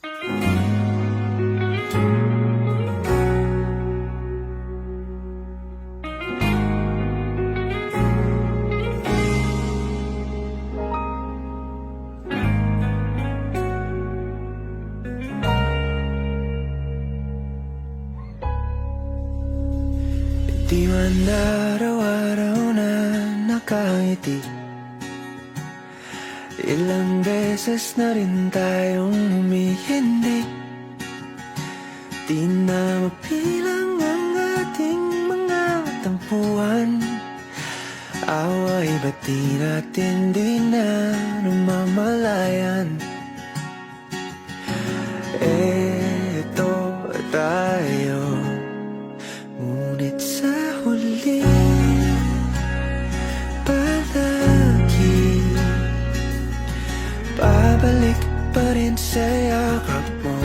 Di man araw-araw na nakangiti, ilang beses na rin tayong humihindi. Di na mapilang ang ating mga tampuhan, away ba't di natin di na namamalayan? Eto tayo, ngunit sa huli palagi babalik pa rin sa yakap mo.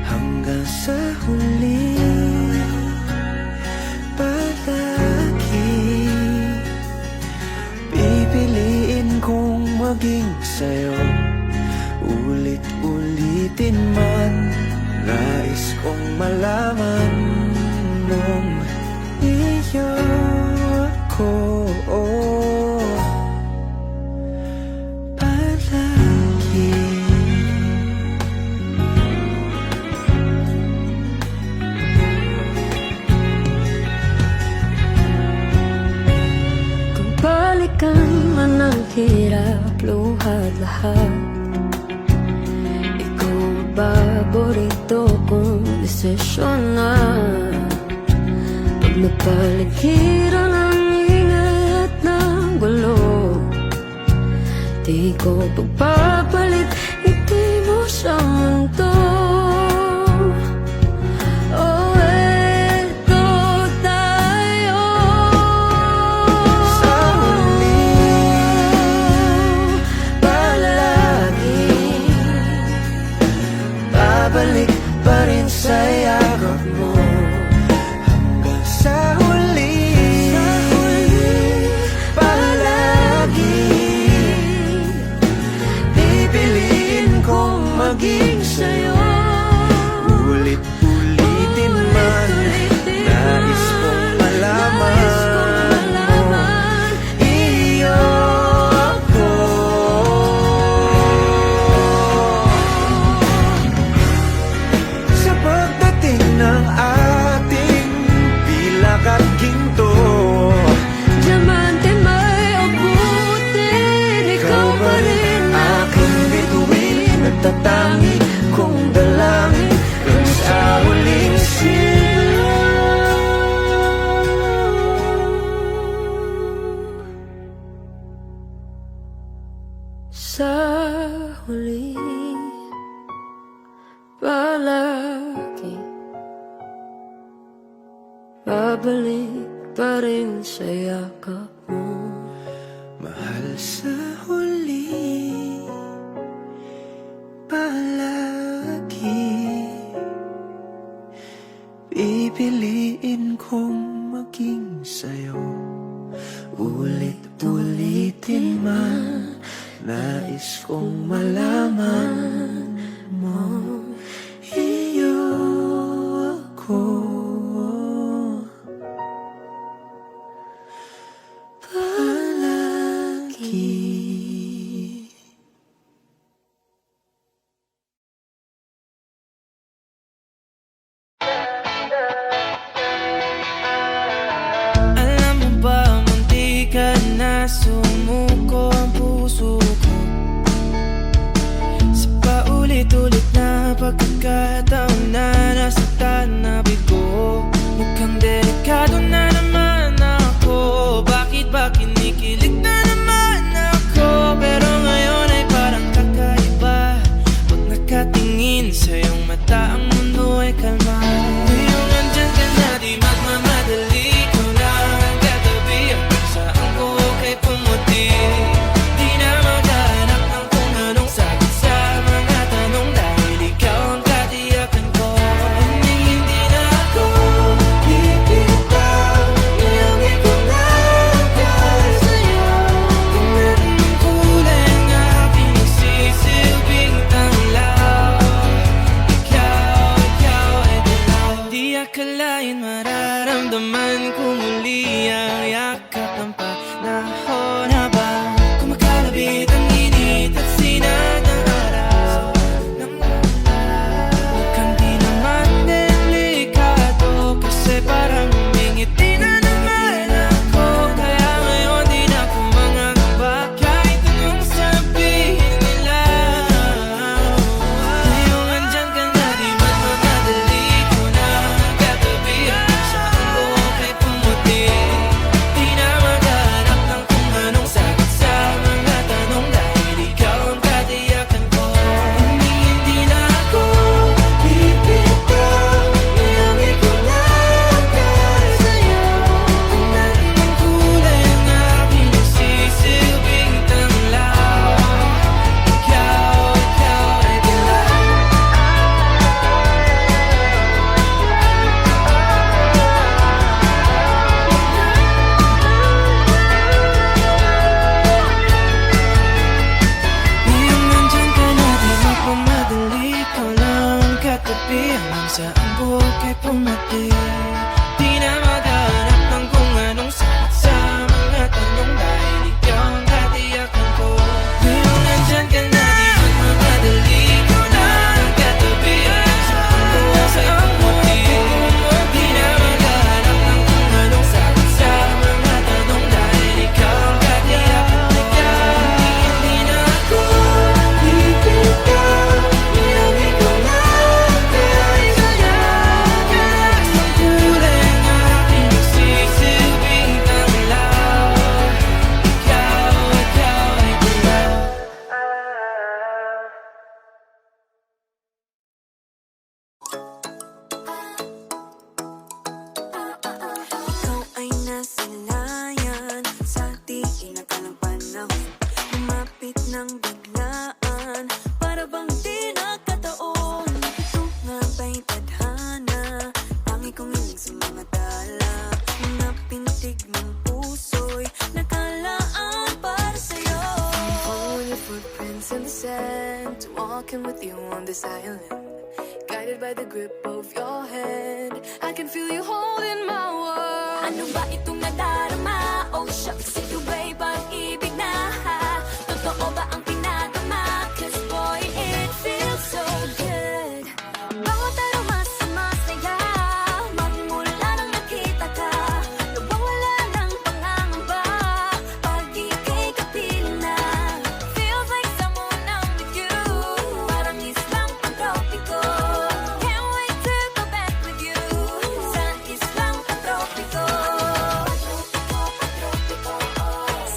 Hanggang sa huli palagi pipiliin kong maging sa'yo. Ulit-ulitin man, nais kong malaman mong iyo ako palagi. Kung balikan man ang hirap, luha lahat, ikaw ang paborito kong desisyon na. Pag napaligiran ang ingay at ng gulo, di ko pagpapalit, hindi mo sa mundo. Oh, eto tayo Sa huli palagi babalik pa rin sa yakap mo. Hanggang sa huli palagi pipiliin kong maging sa'yo. Ulit-ulitin man, nais kong malaman iyo ako. Sa pagdating ng ating pilak at ginto, diamante may abutin, ikaw pa rin aking bituin at tatangi kong dalangin hanggang sa huling sigaw. sa huli palagi babalik pa rin sa yakap mo. Mahal, sa huli palagi pipiliin kong maging sa'yo. Ulit-ulitin man, nais kong malaman mo iyo ako palagi. Alam mo ba, munti ka na sumuko ang puso ko sa paulit-ulit na pagkakataon na nasaktan na bigo. Mukhang delikado na naman ako, bakit ba kinikilig na naman ako? Pero ngayon ay parang kakaiba, pag nakatingin sa iyong mata ang mundo ay kalma. Ngayong nandyan ka na, di magmamadali, ikaw lang ang katabi, at kung saan ko kay pumuti. Di na maghahanap ng kung anong sagot sa mga tanong, dahil ikaw ang katiyakan sa ang buhok ay pumati. Di na maghanap ng kung anong sagot sa mga tanong, dahil ikaw ang katiyakan ko. Ngayong nandyan ka na, di magmamadali, ikaw na ang katabi sa ang buhok ay pumati. Di na maghanap ng kung anong sagot sa mga tanong, dahil ikaw ang katiyakan ko. Hindi na ako bibitaw, nilagay ko na kaya sa'yo. Ang kulay ng aking nagsisilbing tanglaw. Ikaw ay dilaw. Ikaw ay nasilayan sa di inakalang panahon, lumapit ng biglaan, para bang di nakataon. Ito nga ba'y tadhana, tangi kong hiling sa mga tala, mga pintig ng puso'y nakalaan para sa'yo. Following your footprints in the sand, walking with you on this island, guided by the grip of your hand, I can feel you holding my world. Ano ba itong nadarama? Oh shucks, ito ba'y pag-ibig na? Totoo ba ang pinadama? 'Cause boy, it feels so good. Bawat araw masaya, magmula nang nakita ka, nawawala ng pangangamba, pag ika'y kapiling na. Feels like someone I'm with you, parang islang pantropiko. Can't wait to go back with you, sa islang pantropiko.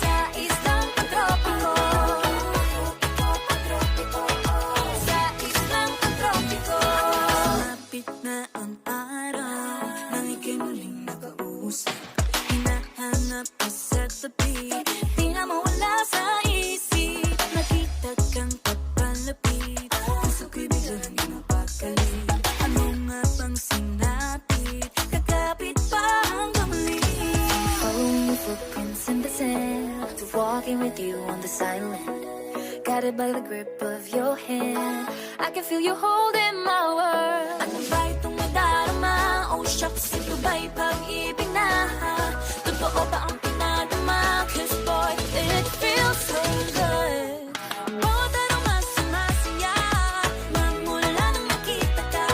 Sa islang pantropiko. Sa islang pantropiko. Malapit na ang araw nang ika'y muling nakausap, hinahanap ka sa tabi, di na mawala sa isip. Nakita kang papalapit, puso ko'y bigla nang napakali. Ano nga bang sinapit, kakapit pa hanggang muli. Following your footprints in the sand, to walking with you on this island, guided by the grip of your hand, I can feel you holding my world. Ano ba itong nadarama? Oh shucks, ito ba'y pag-ibig na? Totoo ba ang pinadama? 'Cause boy, it feels so good. Bawat araw masaya, magmula nang nakita ka,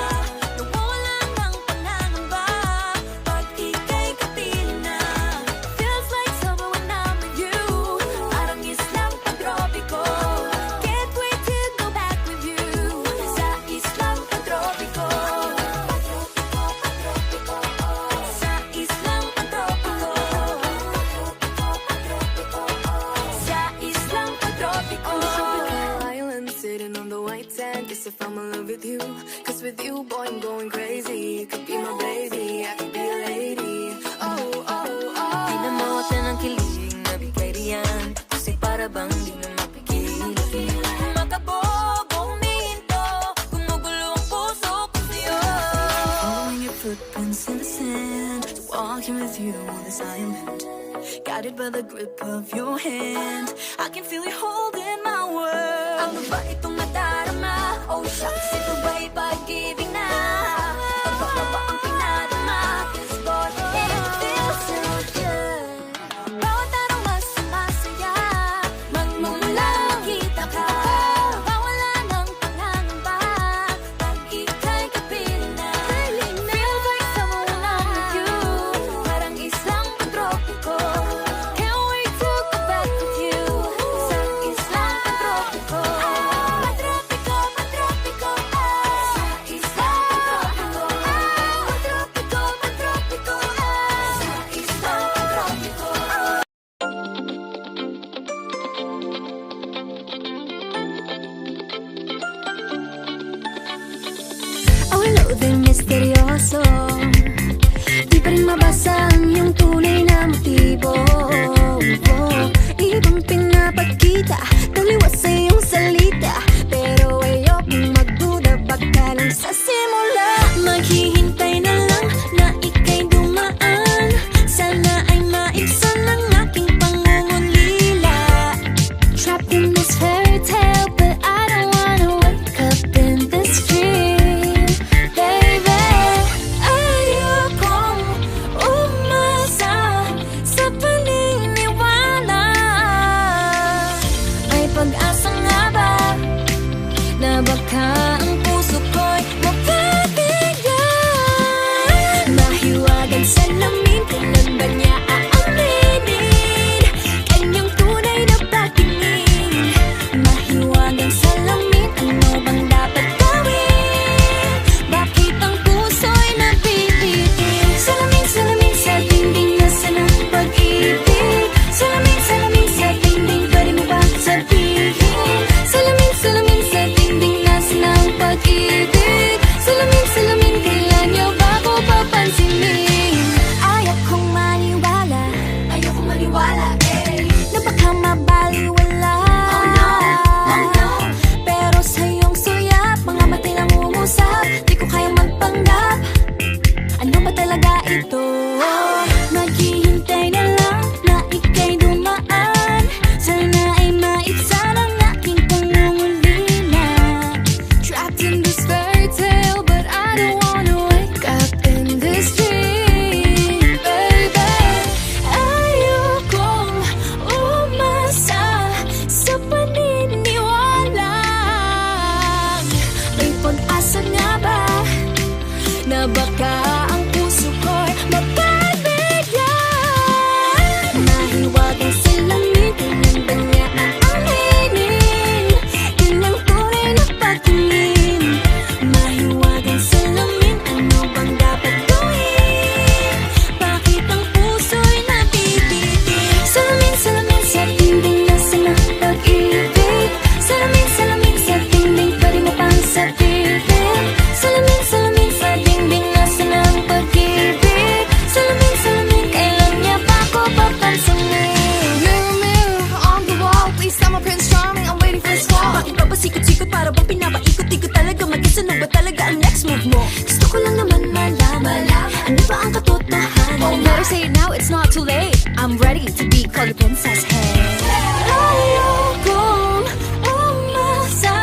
nawawala ng pangangamba, pag ika'y kapiling na. Feels like summer when I'm with you, parang islang pantropiko. Can't wait to go back with you, sa islang pantropiko. Sa islang pantropiko. Sa islang pantropiko. On the tropical island, sitting on the white sand, guess if I'm in love with you, 'cause with you, boy, I'm going crazy. You could be my baby, I could be a lady. Oh, oh, oh. Di na mawala ng kilig na bigay riyan, kasi para bang di na mapigil. Makabog, huminto, gumugulo ang puso ko sa'yo. Following your footprints in the sand, walking with you on this island, guided by the grip of your hand, I can feel you holding my world. Ano ba itong nadarama? Oh shucks, ito ba'y pag-ibig na? Totoo ba ang pinadama? 'Cause boy, it feels so good. Bawat araw masaya, magmumula nakita ka, nawawala ng pangangamba, pag ika'y kapiling na. Feels like someone I'm with you, parang islang pantropiko. Can't wait to go back with you, sa islang pantropiko. Pantropiko, pantropiko. Sa islang pantropiko. Pantropiko, pantropiko. Sa islang pantropiko. Ang loading misteryoso, di pa rin mabasa ang iyong tunay na motibo. Ibang pinapakita, taliwas sa iyong salita, pero ayokong magduda, baka lang sa simula. Maghihintay na lang na ika'y dumaan, sana ay maibsan ang aking pangungulila. Trapped in this fairy tale, but I don't wanna wake up in this dream, baby. na baka ang puso ko'y mapagbigyan. Mahiwagang salamin, tinanda niya ang aminin. Yun ang tunay na pagtingin. Mahiwagang salamin, ano bang dapat gawin? Bakit ang puso'y nabibitin? Salamin, salamin sa dingding, nasa na pag-ibig. Salamin, salamin sa dingding, pwede mo pang sabihin. Salamin, salamin sa dingding, nasa na ang pag-ibig. Salamin, salamin, kailan niya pa ako papansinin? Mirror, mirror on the wall, please tell my Prince Charming, I'm waiting for this call. Bakit ba pasikot-sikot, para bang pinapaikot-ikot talaga? Mag-isa na ba talaga ang next move mo? Gusto ko lang naman malaman, ano ba ang katotohanan? Oh, better say it now, it's not too late. I'm ready to be called the princess, hey. Ayokong umasa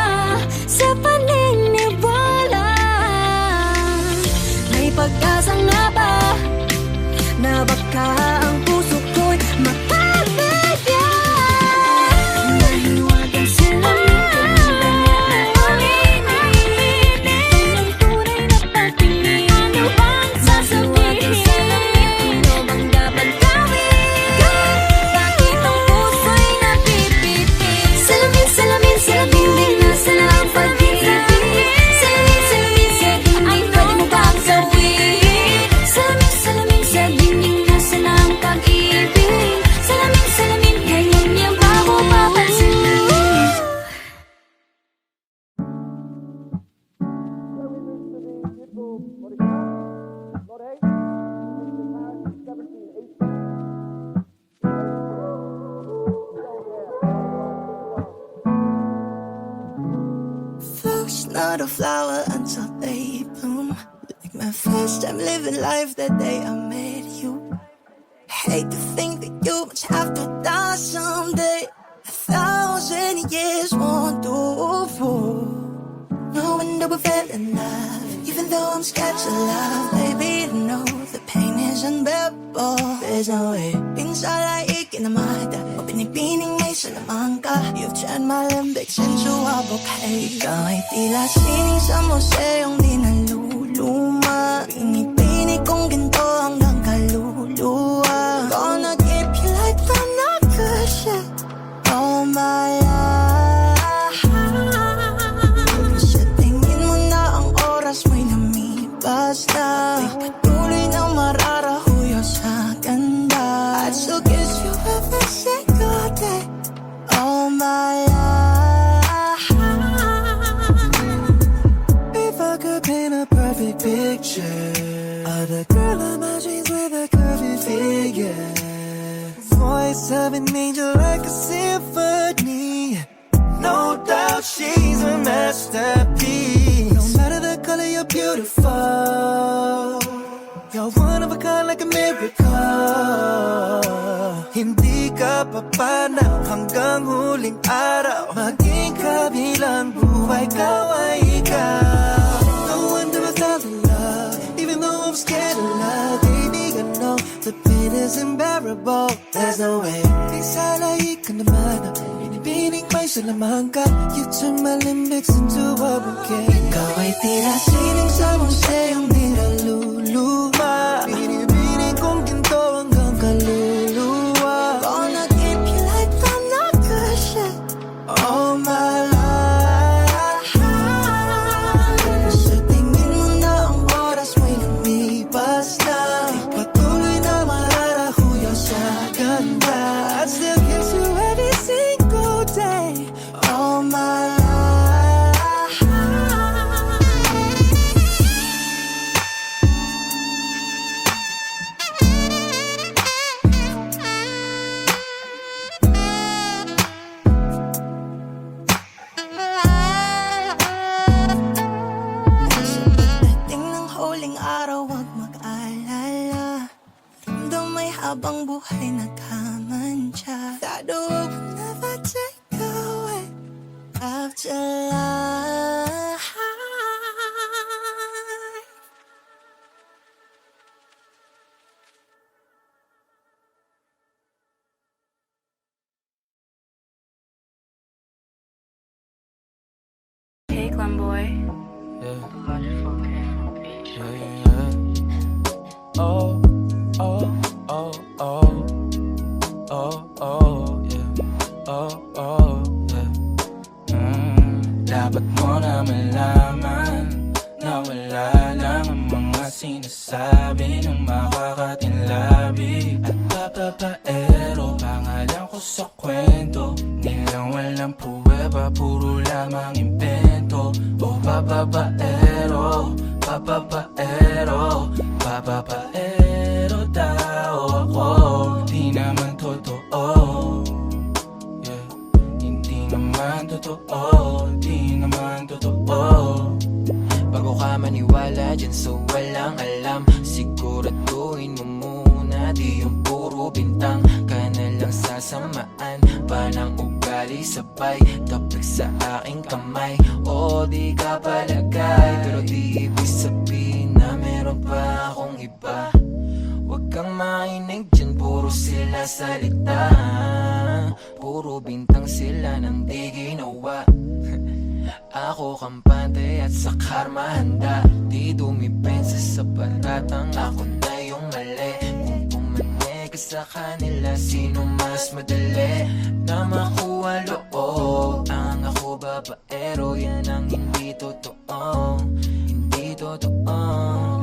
sa paniniwala. May pag-asa nga ba na baka ang puso ko'y mapagbigyan? Mahiwagang salamin, tinanda niya ang aminin. Yun ang tunay na pagtingin. Ano bang sasabihin? Ano bang dapat gawin? Bakit ang puso'y nabibitin? Salamin, salamin sa dingding, nasa na ang pag-ibig. Salamin, salamin sa dingding, pwede mo bang gawin? Salamin, salamin sa dingding, nasa na ang pag-ibig. Salamin, salamin, kailan niya ba ako papansinin? Flowers not a flower until they bloom. Like my first time living life that day I met you. Hate to think that you must have to die someday. 1,000 years won't do. No wonder we fell in love. Even though I'm scared to love, baby, to know the pain is unbearable. There's no way. Pinsala ikinamada, o pinipining may salamang ka. You've turned my limbics into a bouquet. Ikaw ay tila sining sa museyong di naluluma. Pinipini kong ginto hanggang kaluluwa. Gonna keep you like the nakasya all my life. Sa tingin mo na ang oras mo'y lumipas na. Ako'y patuloy na mararahuyo sa ganda. I'd still kiss you every single day all my life. If I could paint a perfect picture of the girl of my dreams with a curvy figure, voice of an angel like a symphony. No doubt she's a masterpiece. No matter the color, you're beautiful. You're one of a kind like a miracle. Hindi ka papanaw hanggang huling araw. Maging kabilang buhay, ikaw ay ikaw. No wonder I fell in love, even though I'm scared of love. Baby, I know the pain is unbearable. There's no way. Di sana ka naman. Binibining may salamang ka. You turn my limbics into a bouquet. Ikaw ay tila sining sa museyong di naluluma. Binibining kong ginto hanggang kaluluwa. Gonna keep you like the nakasya all my life. Sa tingin mo na ang oras mo'y lumipas na. Patuloy na mararahuyo sa ganda. I'd still kiss you every single day all my life. Sa pagdating ng huling araw, huwag mag-alala. Mundo may habang buhay nagkamantya. That the world will never take away after life. Hey, Clem boy. Yeah. yeah. Oh, oh, oh, oh. Oh, oh, yeah. Oh, oh, yeah. Dapat mo na malaman na wala lang ang mga sinasabi ng makakatinlabi at papapaero. Pangalan ko sa kwento, nilang walang pruweba, puro lamang impento. O papapaero, papapaero, papapaero daw ako. Di naman totoo, yeah. Hindi naman totoo, di naman totoo. Bago ka maniwala dyan so walang alam, siguraduhin mo muna di yung puro bintang ka na lang sasamaan pa ng ugali sabay tapik sa aking kamay. O di ka palagay pero di ibig sabihin na meron pa akong iba. Huwag kang makinig dyan, puro sila salita, puro bintang sila nang di ginawa. Ako kampante at sa karma handa, di dumipensa sa paratang ako na yung mali. Kung pumane ka sa kanila, sino mas madali na makuha loob? Ang ako babaero, yan ang hindi totoo, hindi totoo.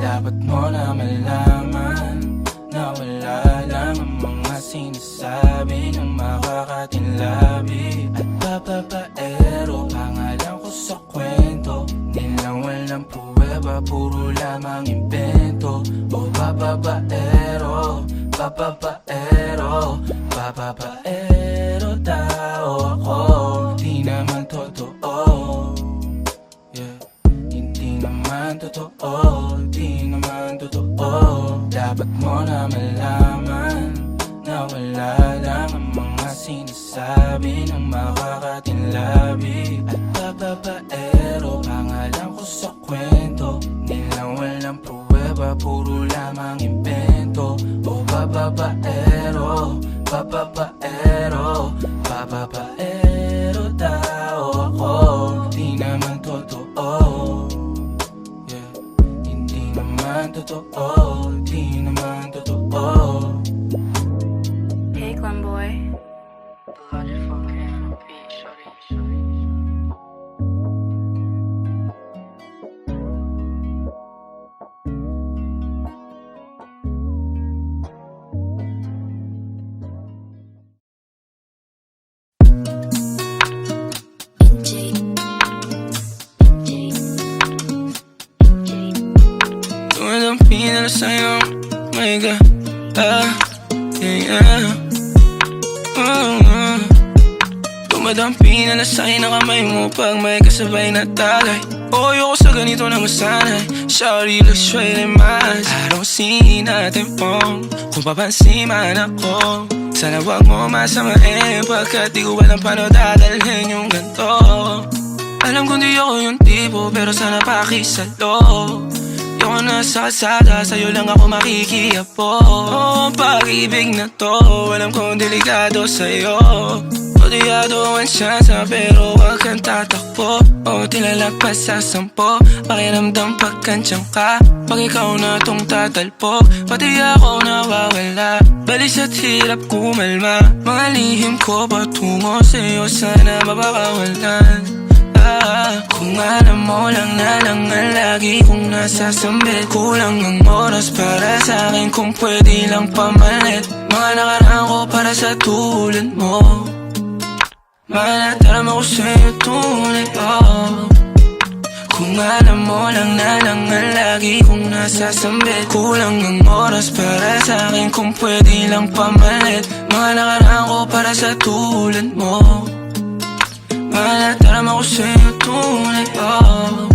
Dapat mo na malaman na wala lang ang mga sinasabi ng makakatinlabi at papapaero. Pangalan ko sa kwento, nilang walang pruweba, puro lamang impento. O papapaero, papapaero, papapaero daw ako. Di naman totoo, yeah. Hindi naman totoo, di naman totoo. Dapat mo na malaman na wala lang ang mga sinasabi ng makakatinlabi at papapaero. Pangalan ko sa kwento, nilang walang pruweba, puro lamang impento. O papapaero, papapaero, papapaero daw ako. Di naman totoo, yeah. Hindi naman totoo, di naman totoo. Hey, Clem boy. Tumadampi na lang sa'yo, my God, yeah. Tumadampi na lang sa'yo na kamay mo pag may kasabay na tagay. O ayoko sa ganito na masanay. Shawty looks straight in my eyes. I don't see nothing wrong kung papansin man ako. Sana wag mo masamain pagkat di ko alam paano dadalhin yung ganito. Alam kong di ako yung tipo pero sana pakisalo. Yung na sa kalsada, sa'yo lang ako makikiapo. Oh, ang pag-ibig na to, alam kong delikado sa'yo. Kodiyado ang syansa pero wag kang tatakbo. O tilalagpas sa 10, pakiramdam pagkansyang ka. Pag ikaw na tong tatalpok, pati ako nawawala. Balis at hirap kumalma, mga lihim ko patungo sa'yo, sana mapakawalan. Kung alam mo lang na lang ang lagi kong nasasambit, kulang ang oras para sa akin kung pwede lang pamalit. Mga nakaraan ko para sa tulad mo, manataram ako sa'yo tunay, oh. Kung alam mo lang na lang ang lagi kong nasasambit, kulang ang oras para sa akin kung pwede lang pamalit. Mga nakaraan ko para sa tulad mo, manataram ako sa'yo tunay, oh.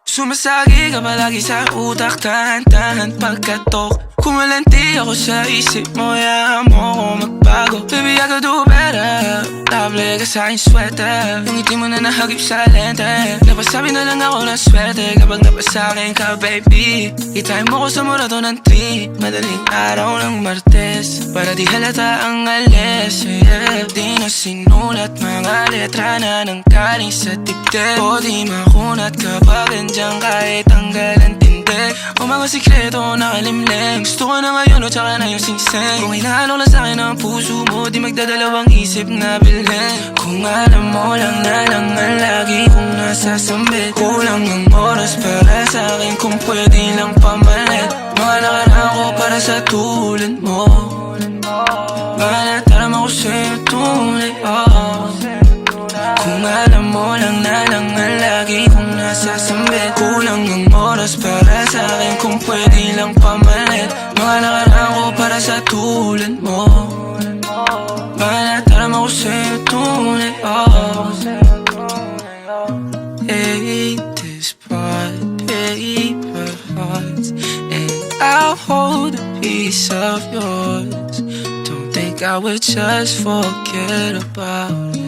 Sumasagi ka palagi sa utak, tahan-tahan pagkatok. Kumalanti ako sa isip mo, hayaan mo ako magbago. Baby, I could do better. Table ka sa aking sweater, yung ngiti mo na nahagip sa lente. Napasabi na lang ako na swerte kapag napasakin ka, baby. Itain mo ko sa murato ng 3, madaling araw ng Martes, para di halata ang alis, yeah. Di na sinulat mga letra na nang kaling sa dibdib, o di makunat kapag andyan kahit tanggal ang tindi. bibig O mga sikreto nakalimlim Gusto ko na ngayon o tsaka na yung singsing Kung hinaalok lang sa'kin ang puso mo Di magdadalawang isip na bilhin Kung alam mo lang na lang ang lagi kong nasasambit Kulang ang oras para sa'kin kung pwede lang pamalit Mga nakaraan ko para sa tulad mo Mga natarama ko sa'yo tunay, Kung alam mo lang na lang ang lagi kong nasasambit Kulang ang oras para sa'kin kung pwede lang pamalit Mga nakaraan ko para sa tulad mo Mga natarama ko sa'yo tunay, Ain't this part, paper hearts And I'll hold a piece of yours Don't think I would just forget about it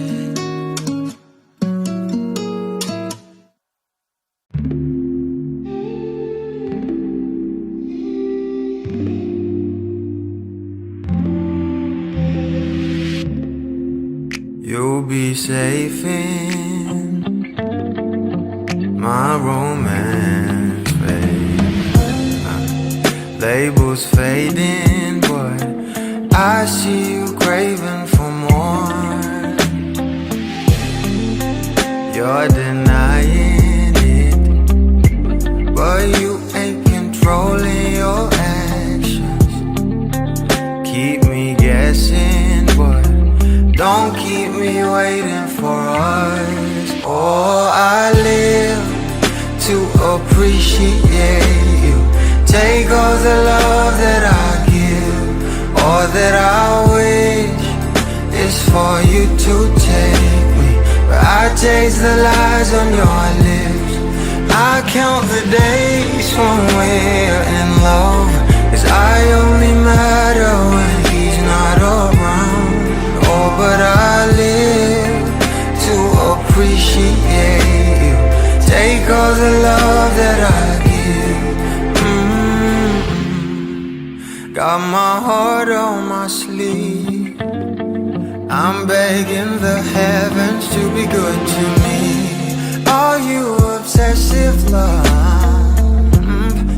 You'll be safe in my romance phase. Labels fading, but I see you craving for more. You're denying it, but you ain't controlling your actions. Keep me guessing, but don't keep me waiting for us. Oh, I live to appreciate you. Take all the love that I give. All that I wish is for you to take me. But I taste the lies on your lips. I count the days when we're in love, 'cause I only matter when he's not around. Oh, but I live to appreciate you. Take all the love that I give. Got my heart on my sleeve. I'm begging the heavens to be good to me. Are you obsessive love?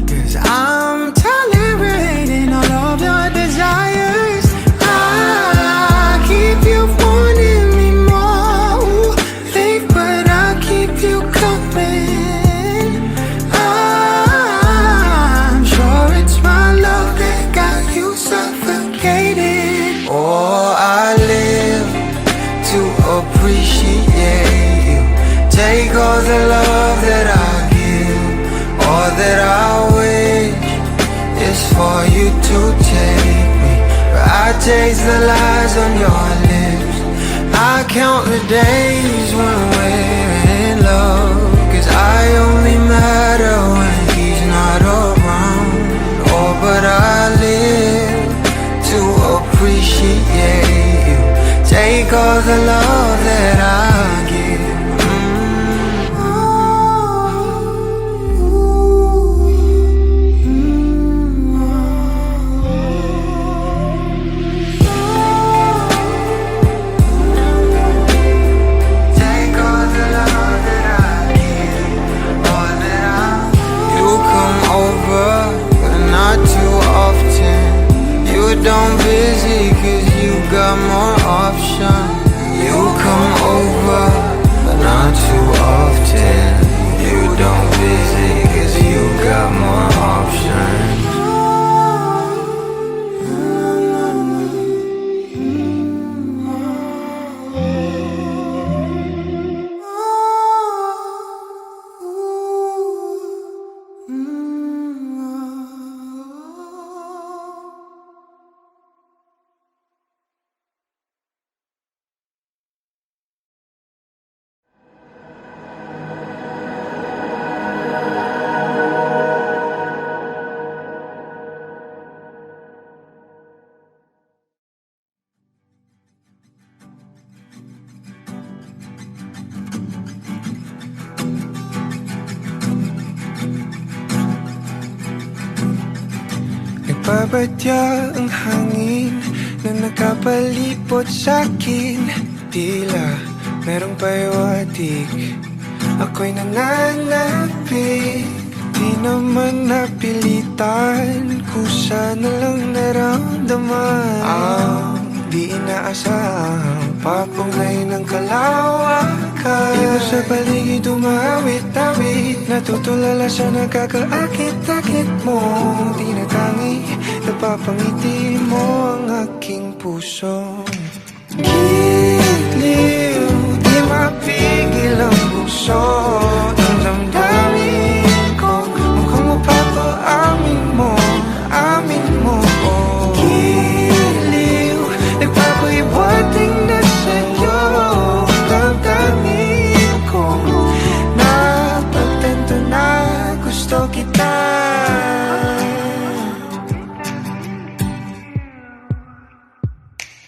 'Cause I'm tolerating all of your desires. I keep you wanting me more. Ooh, late, but I'll keep you coming. I'm sure it's my love that got you suffocated. Oh, I live to appreciate you. Take all the love that I give. All that I wish is for you to take me. But I taste the lies on your lips. I count the days when we're in love, 'cause I only matter when he's not around. Oh, but I live to appreciate you. Take all the love that I give. Don't busy 'cause you got more options. You come over, but not too often. You don't busy 'cause you got more options. Nagbabadya ang hangin na nakapalipot sa'kin. Tila merong pahiwatig, ako'y nananapig. Di naman napilitan, kusa na lang naramdaman ang di inaasahang papunay ng kalawakan. Iba sa paligid umawit-awit, natutulala sa nakakaakit-akit mo. Tinatangi, napapangiti mo ang aking puso. Giliw, di mapigil ang bukso ng damdamin ko. Mukhang mapapaamin mo, amin mo. Giliw, nagpapahiwating na sa'yo ang damdamin ko. Napagtanto na gusto kita.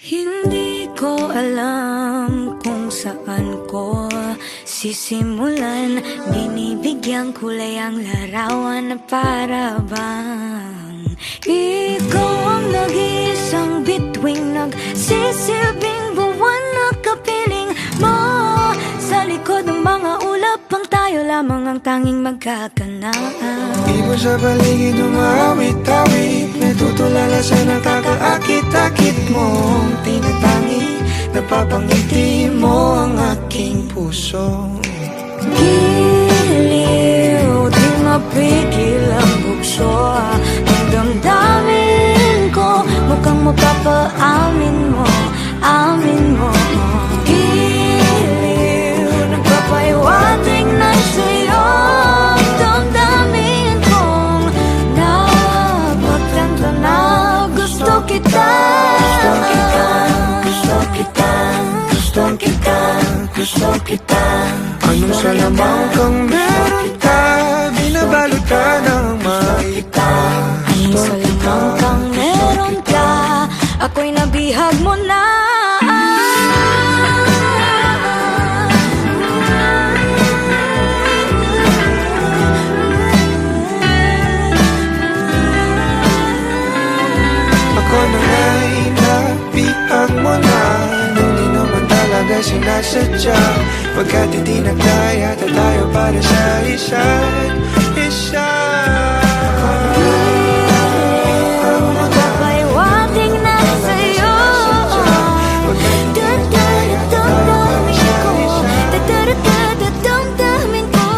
Hindi ko alam kung saan ko sisimulan. Binibigyan kulay ang larawan na para bang ikaw ang nag-iisang bituing, nagsisilbing buwan na kapiling mo. Sa likod ng mga ulap pang tayo lamang ang tanging magkakanaan. Iba sa paligid umawit-awit, natutulala sa nakakaakit-akit mo. Tinatangi, napapangiti mo ang aking puso. Giliw, di mapigil ang bukso ng damdamin ko. Mukhang mapapaamin mo, amin mo. Giliw, nagpapahiwating na sa'yo ang damdamin kong napagtanto na gusto kita. Gusto kita, gusto kita, gusto kita. Anong salamang kang meron ka, binabalot ka ng maita. Anong salamang kang meron ka, ako'y nabihag mo na. Ako na nga'y nabihag mo na, nung di naman talaga sinasadya. Pagkat itinagdaya tayo para sa isa't isa. Magpapahiwating na sa'yo damdamin ko.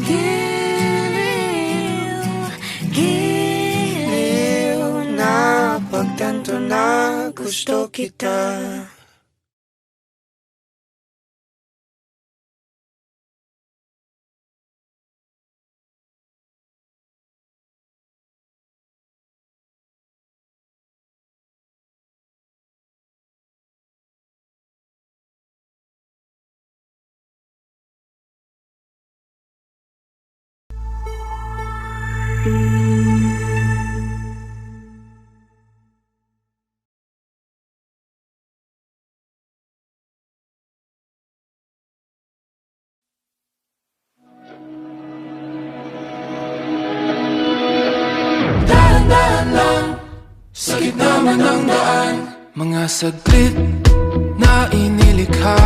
Giliw, giliw, Napagtanto na gusto kita. Dahan-dahan lang, sa gitna man ng daan. Mga saglit na inilikha,